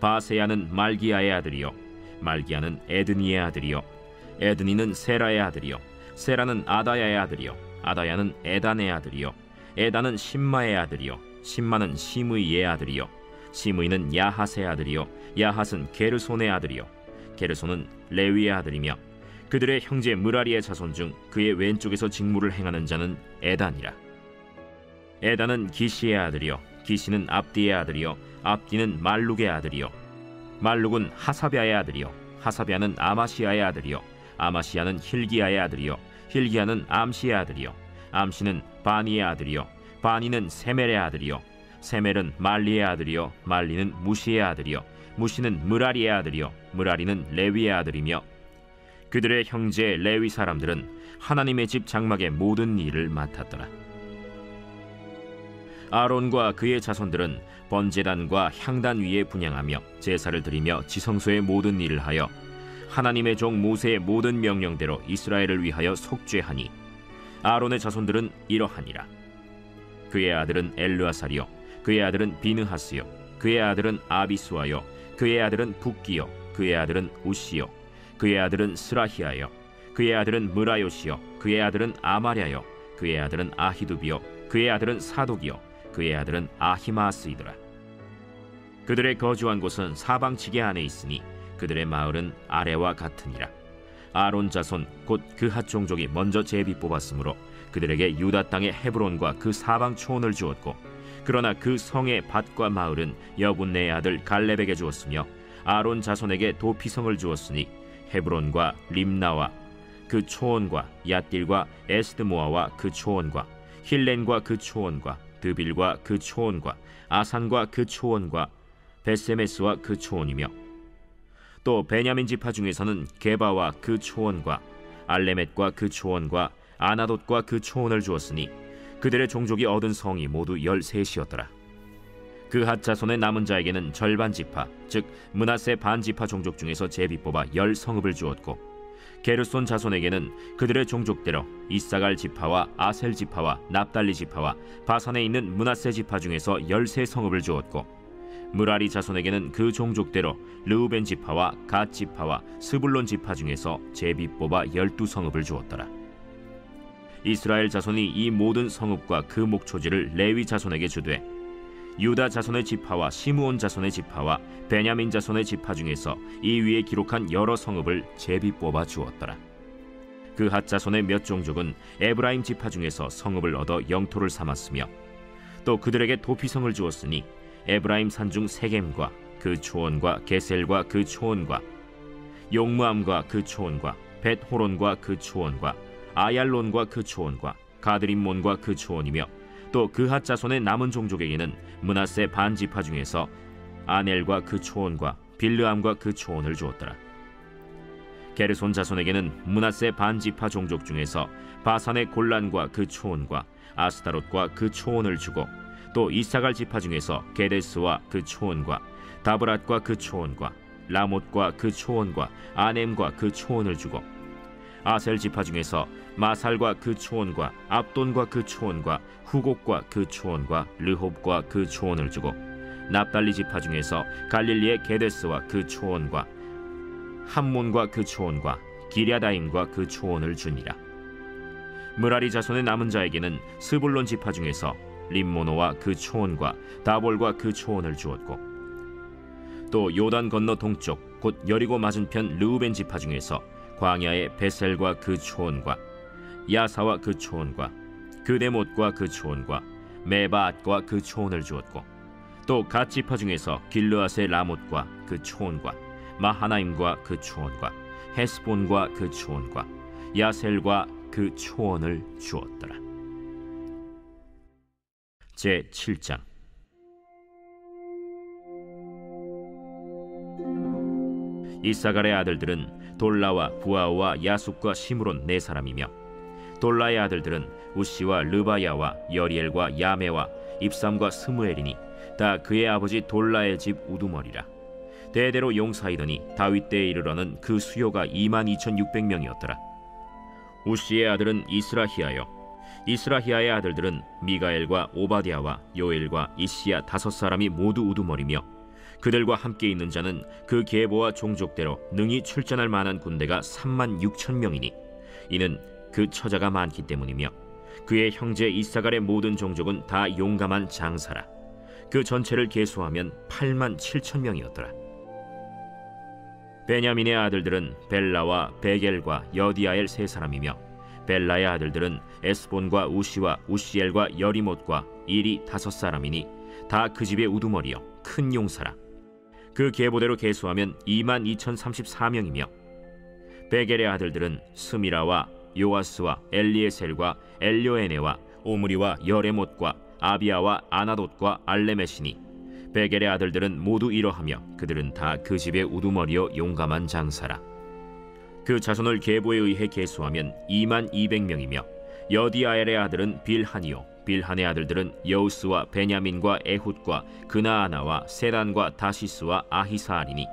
바세야는 말기야의 아들이요 말기야는 에드니의 아들이요 에드니는 세라의 아들이요 세라는 아다야의 아들이요 아다야는 에단의 아들이요 에단은 심마의 아들이요 심마는 시므이의 아들이요 시므이는 야핫의 아들이요 야핫은 게르손의 아들이요 게르손은 레위의 아들이며 그들의 형제 무라리의 자손 중 그의 왼쪽에서 직무를 행하는 자는 에단이라. 에단은 기시의 아들이요 기시는 압디의 아들이요 압디는 말룩의 아들이요 말룩은 하사비아의 아들이요 하사비아는 아마시아의 아들이요 아마시아는 힐기야의 아들이요 힐기야는 암시의 아들이요 암시는 바니의 아들이요 바니는 세멜의 아들이요 세멜은 말리의 아들이요 말리는 무시의 아들이요 무시는 무라리의 아들이요 무라리는 레위의 아들이며 그들의 형제 레위 사람들은 하나님의 집 장막의 모든 일을 맡았더라. 아론과 그의 자손들은 번제단과 향단 위에 분향하며 제사를 드리며 지성소의 모든 일을 하여 하나님의 종 모세의 모든 명령대로 이스라엘을 위하여 속죄하니 아론의 자손들은 이러하니라. 그의 아들은 엘르아살이요 그의 아들은 비느하스요 그의 아들은 아비수아요 그의 아들은 붓기요 그의 아들은 우시요 그의 아들은 스라히아요 그의 아들은 무라요시요 그의 아들은 아마랴요 그의 아들은 아히두비요 그의 아들은 사독이요 그의 아들은 아히마스이더라. 그들의 거주한 곳은 사방지게 안에 있으니 그들의 마을은 아래와 같으니라. 아론 자손 곧 그핫 종족이 먼저 제비 뽑았으므로 그들에게 유다 땅의 헤브론과 그 사방 초원을 주었고 그러나 그 성의 밭과 마을은 여분네의 아들 갈렙에게 주었으며 아론 자손에게 도피성을 주었으니 헤브론과 림나와 그 초원과 얏딜과 에스드모아와 그 초원과 힐렌과 그 초원과 드빌과 그 초원과 아산과 그 초원과 베세메스와 그 초원이며 또 베냐민 지파 중에서는 게바와 그 초원과 알레멧과 그 초원과 아나돗과 그 초원을 주었으니 그들의 종족이 얻은 성이 모두 13이었더라. 그핫 자손의 남은 자에게는 절반 지파 즉 므낫세 반 지파 종족 중에서 제비 뽑아 10성읍을 주었고 게르손 자손에게는 그들의 종족대로 이사갈 지파와 아셀 지파와 납달리 지파와 바산에 있는 므낫세 지파 중에서 13성읍을 주었고 무라리 자손에게는 그 종족대로 르우벤 지파와 갓 지파와 스불론 지파 중에서 제비 뽑아 12성읍을 주었더라. 이스라엘 자손이 이 모든 성읍과 그 목초지를 레위 자손에게 주되 유다 자손의 지파와 시므온 자손의 지파와 베냐민 자손의 지파 중에서 이 위에 기록한 여러 성읍을 제비 뽑아 주었더라. 그핫 자손의 몇 종족은 에브라임 지파 중에서 성읍을 얻어 영토를 삼았으며 또 그들에게 도피성을 주었으니 에브라임 산중 세겜과 그 초원과 게셀과 그 초원과 용무암과 그 초원과 벳호론과 그 초원과 아얄론과 그 초원과 가드림몬과 그 초원이며 또 그핫 자손의 남은 종족에게는 므낫세 반 지파 중에서 아넬과 그 초원과 빌르암과 그 초원을 주었더라. 게르손 자손에게는 므낫세 반 지파 종족 중에서 바산의 골란과 그 초원과 아스타롯과 그 초원을 주고 또 이사갈 지파 중에서 게데스와 그 초원과 다브랏과 그 초원과 라못과 그 초원과 아넴과 그 초원을 주고 아셀 지파 중에서 마살과 그 초원과 압돈과 그 초원과 후곡과 그 초원과 르홉과 그 초원을 주고 납달리 지파 중에서 갈릴리의 게데스와 그 초원과 함몬과 그 초원과 기랴다임과 그 초원을 주니라. 무라리 자손의 남은 자에게는 스불론 지파 중에서 림모노와 그 초원과 다볼과 그 초원을 주었고, 또 요단 건너 동쪽 곧 여리고 맞은편 르우벤 지파 중에서 광야의 베셀과 그 초원과 야사와 그 초원과 그데못과 그 초원과 메바앗과 그 초원을 주었고, 또 갓 지파 중에서 길르앗의 라못과 그 초원과 마하나임과 그 초원과 헤스본과 그 초원과 야셀과 그 초원을 주었더라. 제 7장. 이사갈의 아들들은 돌라와 부아와 야숫과 시므론 네 사람이며, 돌라의 아들들은 우시와 르바야와 여리엘과 야메와 입삼과 스무엘이니 다 그의 아버지 돌라의 집 우두머리라. 대대로 용사이더니 다윗 때에 이르러는 그 수요가 22,600명이었더라. 우시의 아들은 이스라히야요, 이스라히야의 아들들은 미가엘과 오바댜와 요엘과 이시야 다섯 사람이 모두 우두머리며, 그들과 함께 있는 자는 그 계보와 종족대로 능히 출전할 만한 군대가 36,000명이니 이는 그 처자가 많기 때문이며, 그의 형제 이사갈의 모든 종족은 다 용감한 장사라. 그 전체를 계수하면 87,000명이었더라. 베냐민의 아들들은 벨라와 베겔과 여디아엘 세 사람이며, 벨라의 아들들은 에스본과 우시와 우시엘과 여리못과 일이 다섯 사람이니 다 그 집의 우두머리요 큰 용사라. 그 계보대로 계수하면 22,034명이며, 베겔의 아들들은 스미라와 요아스와 엘리에셀과 엘료에네와 오므리와 여레못과 아비아와 아나돗과 알레메시니, 베겔의 아들들은 모두 이러하며 그들은 다 그 집의 우두머리요 용감한 장사라. 그 자손을 계보에 의해 계수하면 22,200명이며, 여디아엘의 아들은 빌한이요, 빌한의 아들들은 여우스와 베냐민과 에훗과 그나아나와 세단과 다시스와 아히사알이니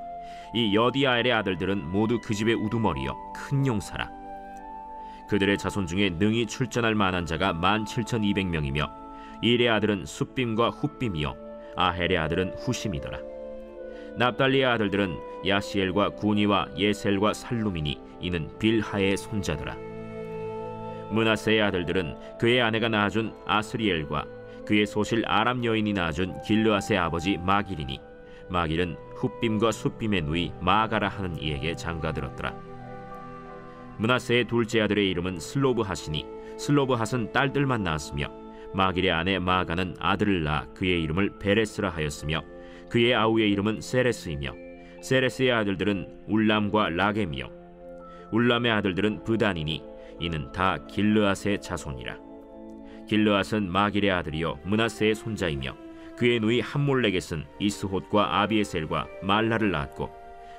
이 여디아엘의 아들들은 모두 그 집의 우두머리요 큰 용사라. 그들의 자손 중에 능히 출전할 만한 자가 17,200명이며, 일의 아들은 숫빔과 훗빔이요 아헬의 아들은 후심이더라. 납달리의 아들들은 야시엘과 구니와 예셀과 살루미니 이는 빌하의 손자더라. 므낫세의 아들들은 그의 아내가 낳아준 아스리엘과 그의 소실 아람 여인이 낳아준 길르앗의 아버지 마길이니, 마길은 훗빔과 숫빔의 누이 마가라 하는 이에게 장가들었더라. 므낫세의 둘째 아들의 이름은 슬로브핫이니 슬로브핫은 딸들만 낳았으며, 마길의 아내 마가는 아들을 낳아 그의 이름을 베레스라 하였으며, 그의 아우의 이름은 세레스이며, 세레스의 아들들은 울람과 라겜이요, 울람의 아들들은 브단이니 이는 다 길르앗의 자손이라. 길르앗은 마길의 아들이요 므낫세의 손자이며, 그의 누이 함몰레겟은 이스톳과 아비에셀과 말라를 낳았고,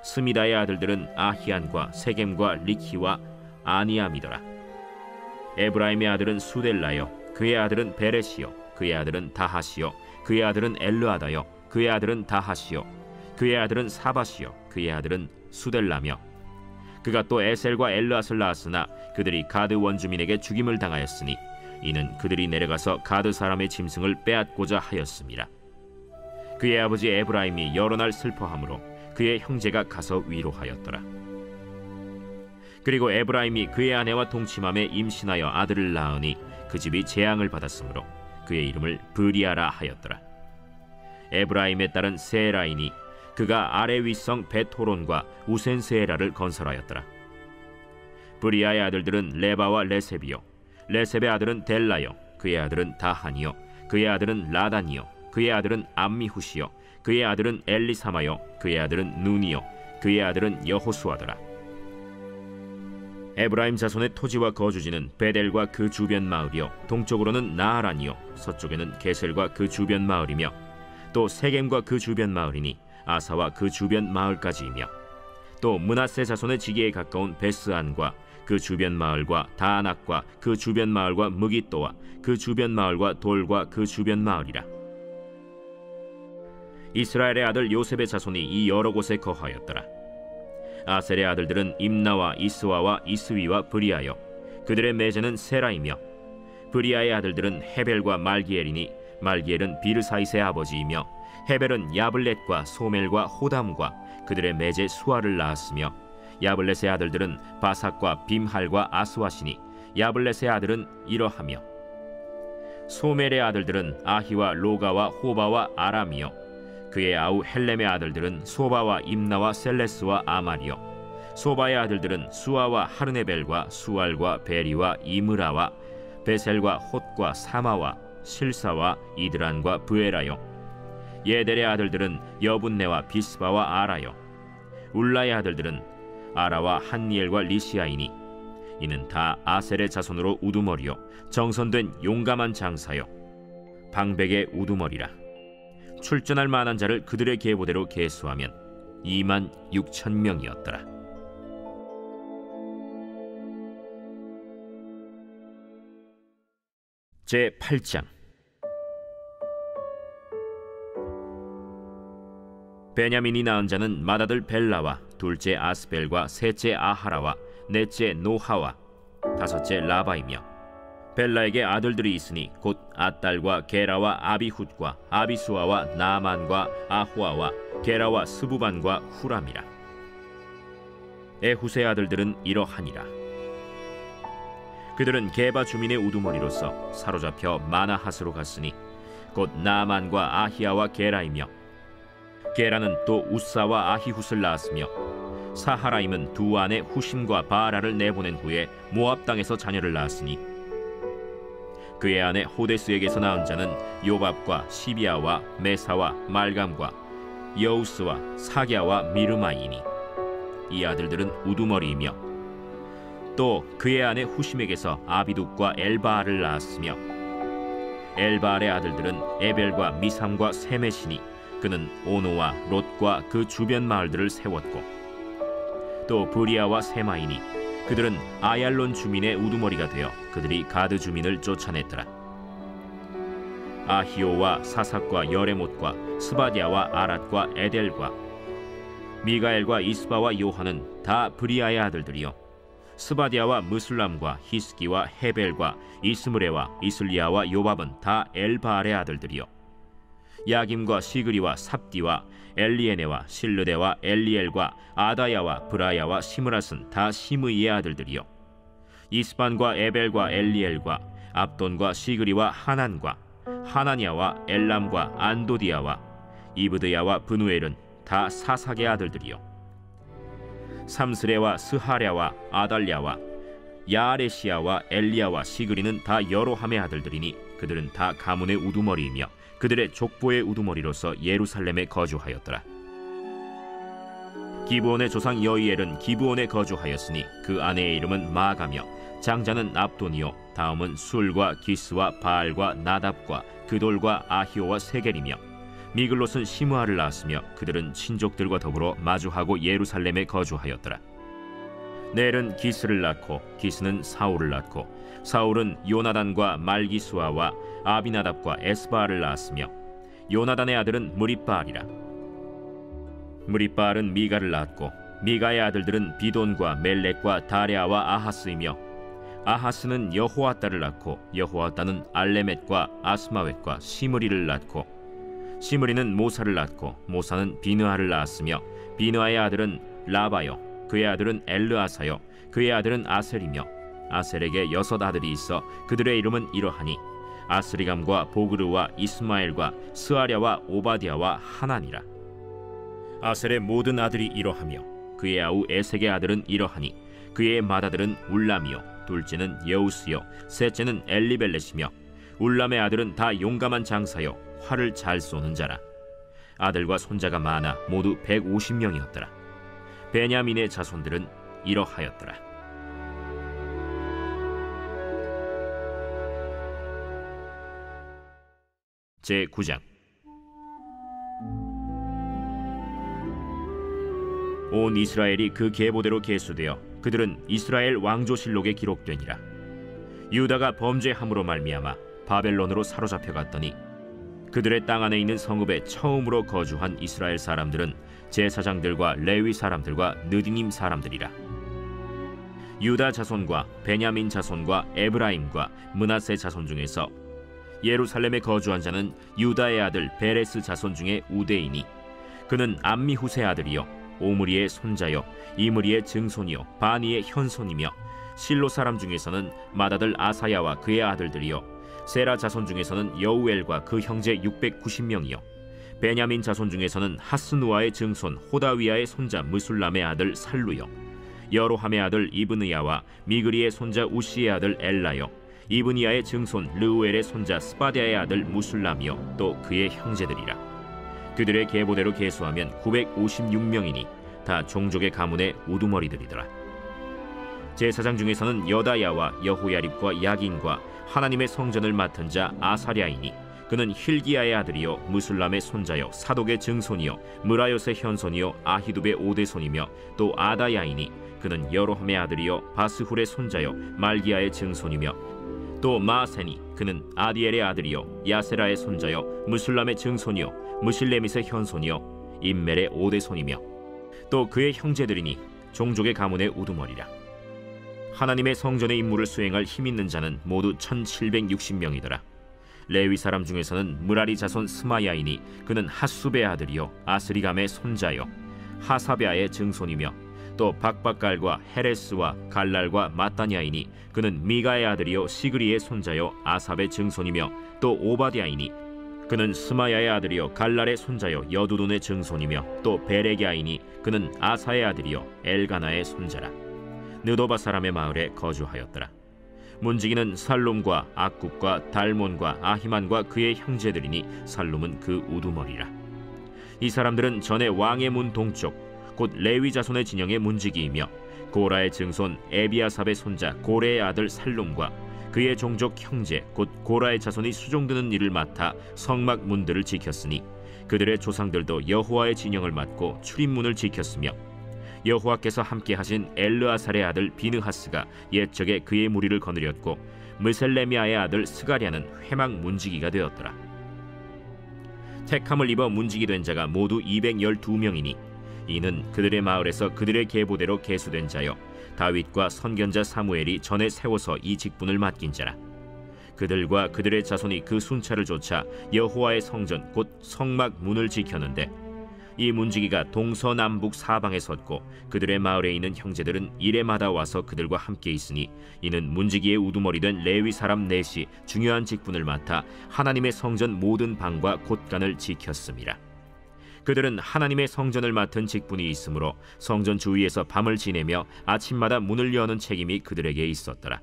스미다의 아들들은 아히안과 세겜과 리키와 아니암이더라. 에브라임의 아들은 수델라요, 그의 아들은 베레시요, 그의 아들은 다하시요, 그의 아들은 엘르아다요, 그의 아들은 다하시요, 그의 아들은 사바시요, 그의 아들은 수델라며, 그가 또 에셀과 엘르앗을 낳았으나 그들이 가드 원주민에게 죽임을 당하였으니 이는 그들이 내려가서 가드 사람의 짐승을 빼앗고자 하였음이라. 그의 아버지 에브라임이 여러 날 슬퍼하므로 그의 형제가 가서 위로하였더라. 그리고 에브라임이 그의 아내와 동침함에 임신하여 아들을 낳으니 그 집이 재앙을 받았으므로 그의 이름을 브리아라 하였더라. 에브라임의 딸은 세라이니 그가 아래 윗성 베토론과 우센세에라를 건설하였더라. 브리아의 아들들은 레바와 레셉이요, 레셉의 아들은 델라요, 그의 아들은 다한이요, 그의 아들은 라단이요, 그의 아들은 암미후시요, 그의 아들은 엘리사마요, 그의 아들은 눈이요, 그의 아들은 여호수아더라. 에브라임 자손의 토지와 거주지는 베델과 그 주변 마을이요, 동쪽으로는 나하란이요, 서쪽에는 게셀과 그 주변 마을이며, 또 세겜과 그 주변 마을이니 아사와 그 주변 마을까지이며, 또 므낫세 자손의 지기에 가까운 베스안과 그 주변 마을과 다안악과 그 주변 마을과 무깃도와 그 주변 마을과 돌과 그 주변 마을이라. 이스라엘의 아들 요셉의 자손이 이 여러 곳에 거하였더라. 아셀의 아들들은 임나와 이스와와 이스위와 브리아요, 그들의 매제는 세라이며, 브리아의 아들들은 헤벨과 말기엘이니 말기엘은 비르사이스의 아버지이며, 헤벨은 야블렛과 소멜과 호담과 그들의 매제 수아를 낳았으며, 야블렛의 아들들은 바삭과 빔할과 아스와시니 야블렛의 아들은 이러하며, 소멜의 아들들은 아히와 로가와 호바와 아람이요 그의 아우 헬렘의 아들들은 소바와 임나와 셀레스와 아말이요 소바의 아들들은 수아와 하르네벨과 수알과 베리와 이므라와 베셀과 톳과 사마와 실사와 이드란과 브에라요 예델의 아들들은 여분네와 비스바와 아라요 울라의 아들들은 아라와 한니엘과 리시아이니 이는 다 아셀의 자손으로 우두머리요 정선된 용감한 장사요 방백의 우두머리라. 출전할 만한 자를 그들의 계보대로 계수하면 26,000명이었더라. 제8장. 베냐민이 낳은 자는 맏아들 벨라와 둘째 아스벨과 셋째 아하라와 넷째 노하와 다섯째 라바이며 벨라에게 아들들이 있으니 곧 아딸과 게라와 아비훗과 아비수아와 나만과 아호아와 게라와 스부반과 후람이라. 에훗의 아들들은 이러하니라. 그들은 게바 주민의 우두머리로서 사로잡혀 마나핫으로 갔으니 곧 나만과 아히야와 게라이며 게라는 또 우사와 아히훗을 낳았으며 사하라임은 두 아내 후심과 바라를 내보낸 후에 모압 땅에서 자녀를 낳았으니 그의 아내 호데스에게서 낳은 자는 요밥과 시비아와 메사와 말감과 여우스와 사갸와 미르마이니 이 아들들은 우두머리이며 또 그의 아내 후심에게서 아비둑과 엘바알을 낳았으며 엘바알의 아들들은 에벨과 미삼과 세메시니 그는 오노와 롯과 그 주변 마을들을 세웠고 또 브리아와 세마이니 그들은 아얄론 주민의 우두머리가 되어 그들이 가드 주민을 쫓아냈더라. 아히오와 사삭과 여레못과 스바디아와 아랏과 에델과 미가엘과 이스바와 요한은 다 브리아의 아들들이요 스바디아와 무슬람과 히스기와 헤벨과 이스므레와 이슬리아와 요밥은 다 엘바알의 아들들이요 야김과 시그리와 삽디와 엘리에네와 실르데와 엘리엘과 아다야와 브라야와 시므랏은 다 시므이의 아들들이요 이스반과 에벨과 엘리엘과 압돈과 시그리와 하난과 하나냐와 엘람과 안도디아와 이브드야와 브누엘은 다 사삭의 아들들이요 삼스레와 스하랴와 아달랴와 야아레시아와 엘리야와 시그리는 다 여로함의 아들들이니 그들은 다 가문의 우두머리이며 그들의 족보의 우두머리로서 예루살렘에 거주하였더라. 기브온의 조상 여이엘은 기브온에 거주하였으니 그 아내의 이름은 마가며 장자는 압돈이요 다음은 술과 기스와 바알과 나답과 그돌과 아히오와 세겔이며 미글롯은 시므아를 낳았으며 그들은 친족들과 더불어 마주하고 예루살렘에 거주하였더라. 넬은 기스를 낳고 기스는 사울을 낳고 사울은 요나단과 말기수아와 아비나답과 에스바알을 낳았으며 요나단의 아들은 무리바알이라. 무리바알은 미가를 낳았고 미가의 아들들은 비돈과 멜렉과 다레아와 아하스이며 아하스는 여호아따를 낳고 여호아따는 알레멧과 아스마웻과 시므리를 낳고 시므리는 모사를 낳고 모사는 비느하를 낳았으며 비느하의 아들은 라바요 그의 아들은 엘르아사요 그의 아들은 아셀이며 아셀에게 6 아들이 있어 그들의 이름은 이러하니 아스리감과 보그르와 이스마엘과 스아랴와 오바디아와 하나니라. 아셀의 모든 아들이 이러하며 그의 아우 에색의 아들은 이러하니 그의 맏아들은 울람이요 둘째는 여우스요 셋째는 엘리벨렛이며 울람의 아들은 다 용감한 장사요 활을 잘 쏘는 자라. 아들과 손자가 많아 모두 150명이었더라. 베냐민의 자손들은 이러하였더라. 제9장. 온 이스라엘이 그 계보대로 계수되어 그들은 이스라엘 왕조실록에 기록되니라. 유다가 범죄함으로 말미암아 바벨론으로 사로잡혀 갔더니 그들의 땅 안에 있는 성읍에 처음으로 거주한 이스라엘 사람들은 제사장들과 레위 사람들과 느디님 사람들이라. 유다 자손과 베냐민 자손과 에브라임과 므낫세 자손 중에서 예루살렘에 거주한 자는 유다의 아들 베레스 자손 중에 우대이니 그는 암미훗의 아들이요 오므리의 손자요 이므리의 증손이요 바니의 현손이며 실로 사람 중에서는 맏아들 아사야와 그의 아들들이요 세라 자손 중에서는 여우엘과 그 형제 690명이요 베냐민 자손 중에서는 하스누아의 증손 호다위아의 손자 무술람의 아들 살루요 여로함의 아들 이브느야와 미그리의 손자 우시의 아들 엘라요 이브니야의 증손 르우엘의 손자 스바디아의 아들 무술람이요 또 그의 형제들이라. 그들의 계보대로 계수하면 956명이니 다 종족의 가문의 우두머리들이더라. 제사장 중에서는 여다야와 여호야립과 야긴과 하나님의 성전을 맡은 자 아사랴이니 그는 힐기야의 아들이요 무술람의 손자요 사독의 증손이요 무라요의 현손이요 아히두베의 오대손이며 또 아다야이니 그는 여로함의 아들이요 바스훌의 손자요 말기야의 증손이며 또 마세니 그는 아디엘의 아들이요 야세라의 손자요 무술람의 증손이요 무실레밋의 현손이요 임멜의 오대손이며 또 그의 형제들이니 종족의 가문의 우두머리라. 하나님의 성전의 임무를 수행할 힘있는 자는 모두 1760명이더라. 레위 사람 중에서는 무라리 자손 스마야이니 그는 핫수베의 아들이요 아스리감의 손자요 하사베아의 증손이며 또 박박갈과 헤레스와 갈랄과 마따냐이니 그는 미가의 아들이요 시그리의 손자요 아삽의 증손이며 또 오바디아이니 그는 스마야의 아들이요 갈랄의 손자요 여두둔의 증손이며 또 베레기아이니 그는 아사의 아들이요 엘가나의 손자라. 느도바 사람의 마을에 거주하였더라. 문지기는 살룸과 악굽과 달몬과 아히만과 그의 형제들이니 살룸은 그 우두머리라. 이 사람들은 전에 왕의 문 동쪽 곧 레위 자손의 진영의 문지기이며 고라의 증손 에비아삽의 손자 고레의 아들 살룸과 그의 종족 형제 곧 고라의 자손이 수종드는 일을 맡아 성막 문들을 지켰으니 그들의 조상들도 여호와의 진영을 맡고 출입문을 지켰으며 여호와께서 함께 하신 엘르아살의 아들 비느하스가 옛적에 그의 무리를 거느렸고 무셀레미아의 아들 스가랴는 회막 문지기가 되었더라. 택함을 입어 문지기 된 자가 모두 212명이니 이는 그들의 마을에서 그들의 계보대로 계수된 자요 다윗과 선견자 사무엘이 전에 세워서 이 직분을 맡긴 자라. 그들과 그들의 자손이 그 순찰을 좇아 여호와의 성전 곧 성막 문을 지켰는데 이 문지기가 동서남북 사방에 섰고 그들의 마을에 있는 형제들은 이레마다 와서 그들과 함께 있으니 이는 문지기의 우두머리 된 레위 사람 넷이 중요한 직분을 맡아 하나님의 성전 모든 방과 곳간을 지켰음이라. 그들은 하나님의 성전을 맡은 직분이 있으므로 성전 주위에서 밤을 지내며 아침마다 문을 여는 책임이 그들에게 있었더라.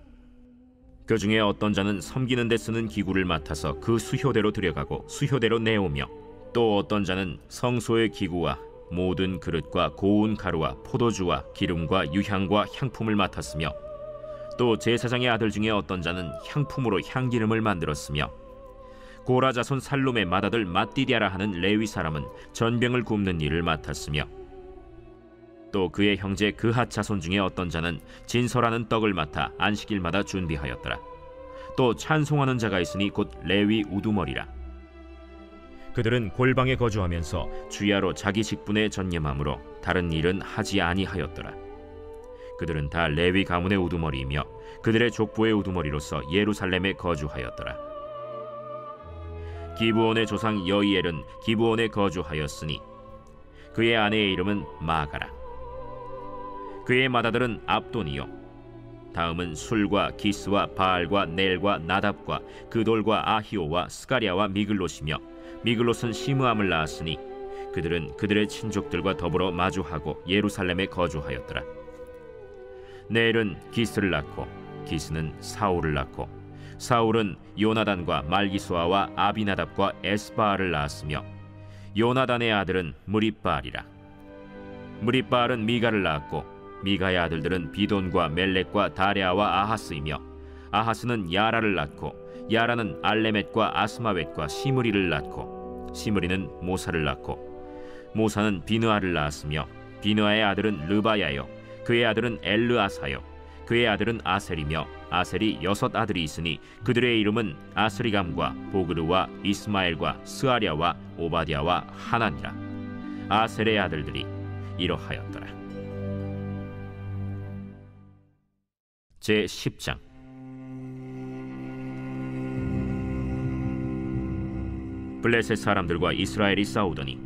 그 중에 어떤 자는 섬기는 데 쓰는 기구를 맡아서 그 수효대로 들여가고 수효대로 내오며 또 어떤 자는 성소의 기구와 모든 그릇과 고운 가루와 포도주와 기름과 유향과 향품을 맡았으며 또 제사장의 아들 중에 어떤 자는 향품으로 향기름을 만들었으며 고라 자손 살룸의 맏아들 mat디디아라 하는 레위 사람은 전병을 굽는 일을 맡았으며 또 그의 형제 그핫 자손 중에 어떤 자는 진설하는 떡을 맡아 안식일마다 준비하였더라. 또 찬송하는 자가 있으니 곧 레위 우두머리라. 그들은 골방에 거주하면서 주야로 자기 직분에 전념함으로 다른 일은 하지 아니하였더라. 그들은 다 레위 가문의 우두머리이며 그들의 족보의 우두머리로서 예루살렘에 거주하였더라. 기브온의 조상 여이엘은 기브온에 거주하였으니 그의 아내의 이름은 마가라. 그의 맏아들은 압돈이요 다음은 술과 기스와 바알과 넬과 나답과 그돌과 아히오와 스가랴와 미글롯이며 미글롯은 시므암을 낳았으니 그들은 그들의 친족들과 더불어 마주하고 예루살렘에 거주하였더라. 넬은 기스를 낳고 기스는 사울을 낳고 사울은 요나단과 말기수아와 아비나답과 에스바알을 낳았으며 요나단의 아들은 무립바알이라. 무립바알은 미가를 낳았고 미가의 아들들은 비돈과 멜렉과 다레아와 아하스이며 아하스는 야라를 낳고 야라는 알레멧과 아스마웻과 시므리를 낳고 시므리는 모사를 낳고 모사는 비느아를 낳았으며 비느아의 아들은 르바야요 그의 아들은 엘르아사요 그의 아들은 아셀이며 아셀이 6 아들이 있으니 그들의 이름은 아스리감과 보그르와 이스마엘과 스아랴와 오바댜와 하난이라. 아셀의 아들들이 이러하였더라. 제10장. 블레셋 사람들과 이스라엘이 싸우더니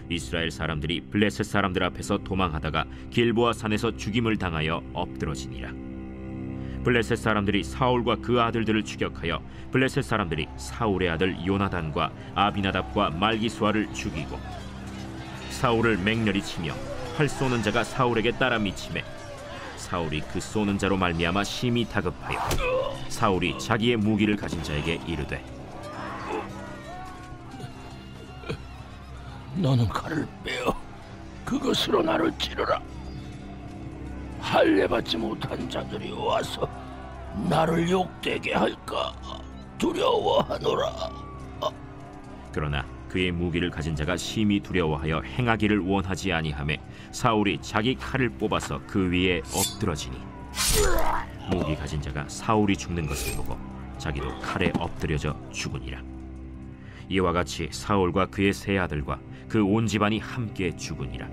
이스라엘 사람들이 블레셋 사람들 앞에서 도망하다가 길보아 산에서 죽임을 당하여 엎드러지니라. 블레셋 사람들이 사울과 그 아들들을 추격하여 블레셋 사람들이 사울의 아들 요나단과 아비나답과 말기수아를 죽이고 사울을 맹렬히 치며 활 쏘는 자가 사울에게 따라 미치매 사울이 그 쏘는 자로 말미암아 심히 다급하여 사울이 자기의 무기를 가진 자에게 이르되 너는 칼을 빼어 그것으로 나를 찌르라. 할례 받지 못한 자들이 와서 나를 욕되게 할까 두려워하노라. 그러나 그의 무기를 가진 자가 심히 두려워하여 행하기를 원하지 아니하매 사울이 자기 칼을 뽑아서 그 위에 엎드러지니 무기 가진 자가 사울이 죽는 것을 보고 자기도 칼에 엎드려져 죽으니라. 이와 같이 사울과 그의 세 아들과 그 온 집안이 함께 죽으니라.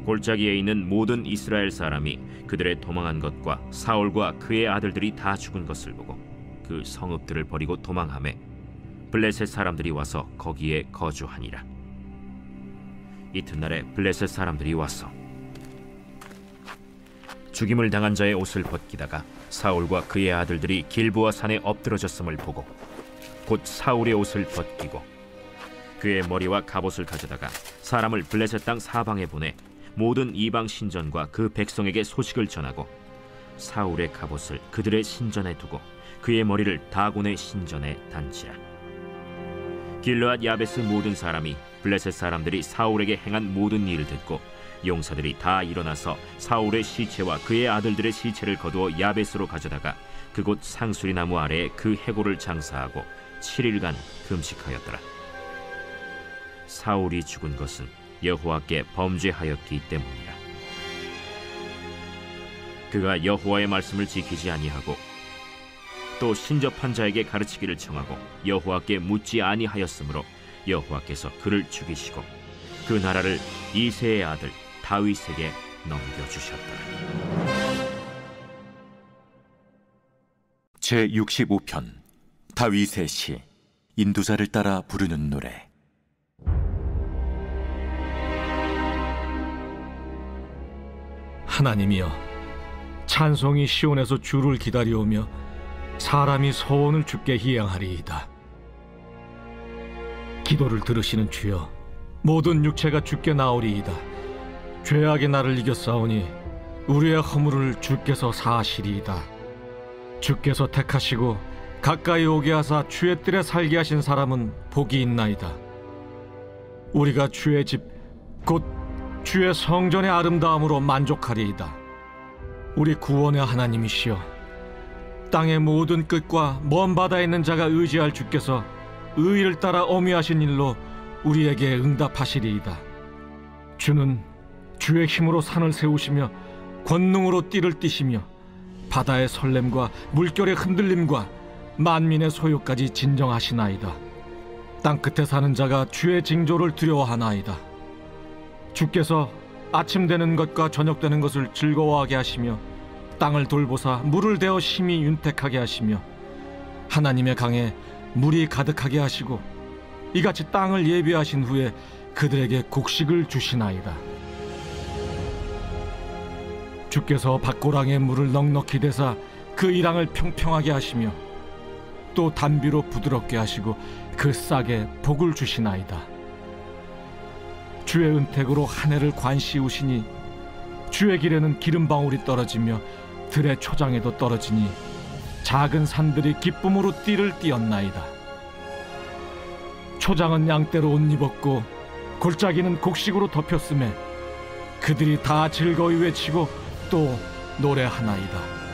골짜기에 있는 모든 이스라엘 사람이 그들의 도망한 것과 사울과 그의 아들들이 다 죽은 것을 보고 그 성읍들을 버리고 도망하매 블레셋 사람들이 와서 거기에 거주하니라. 이튿날에 블레셋 사람들이 와서 죽임을 당한 자의 옷을 벗기다가 사울과 그의 아들들이 길보아 산에 엎드러졌음을 보고 곧 사울의 옷을 벗기고 그의 머리와 갑옷을 가져다가 사람을 블레셋 땅 사방에 보내 모든 이방 신전과 그 백성에게 소식을 전하고 사울의 갑옷을 그들의 신전에 두고 그의 머리를 다곤의 신전에 단지라. 길르앗 야베스 모든 사람이 블레셋 사람들이 사울에게 행한 모든 일을 듣고 용사들이 다 일어나서 사울의 시체와 그의 아들들의 시체를 거두어 야베스로 가져다가 그곳 상수리 나무 아래에 그 해골을 장사하고 7일간 금식하였더라. 사울이 죽은 것은 여호와께 범죄하였기 때문이라. 그가 여호와의 말씀을 지키지 아니하고 또 신접한 자에게 가르치기를 청하고 여호와께 묻지 아니하였으므로 여호와께서 그를 죽이시고 그 나라를 이새의 아들 다윗에게 넘겨주셨더라. 제65편 다윗의 시 인도자를 따라 부르는 노래. 하나님이여, 찬송이 시온에서 주를 기다려오며 사람이 서원을 주께 희양하리이다. 기도를 들으시는 주여, 모든 육체가 주께 나오리이다. 죄악의 나를 이겼사오니 우리의 허물을 주께서 사하시리이다. 주께서 택하시고 가까이 오게 하사 주의 뜰에 살게 하신 사람은 복이 있나이다. 우리가 주의 집 곧 주의 성전의 아름다움으로 만족하리이다. 우리 구원의 하나님이시여, 땅의 모든 끝과 먼 바다에 있는 자가 의지할 주께서 의를 따라 어미하신 일로 우리에게 응답하시리이다. 주는 주의 힘으로 산을 세우시며 권능으로 띠를 띠시며 바다의 설렘과 물결의 흔들림과 만민의 소요까지 진정하시나이다. 땅끝에 사는 자가 주의 징조를 두려워하나이다. 주께서 아침 되는 것과 저녁 되는 것을 즐거워하게 하시며 땅을 돌보사 물을 대어 심히 윤택하게 하시며 하나님의 강에 물이 가득하게 하시고 이같이 땅을 예비하신 후에 그들에게 곡식을 주시나이다. 주께서 밭고랑에 물을 넉넉히 대사 그 이랑을 평평하게 하시며 또 단비로 부드럽게 하시고 그 싹에 복을 주시나이다. 주의 은택으로 한 해를 관시우시니 주의 길에는 기름방울이 떨어지며 들의 초장에도 떨어지니 작은 산들이 기쁨으로 띠를 띠었나이다. 초장은 양떼로 옷 입었고 골짜기는 곡식으로 덮였음에 그들이 다 즐거이 외치고 또 노래하나이다.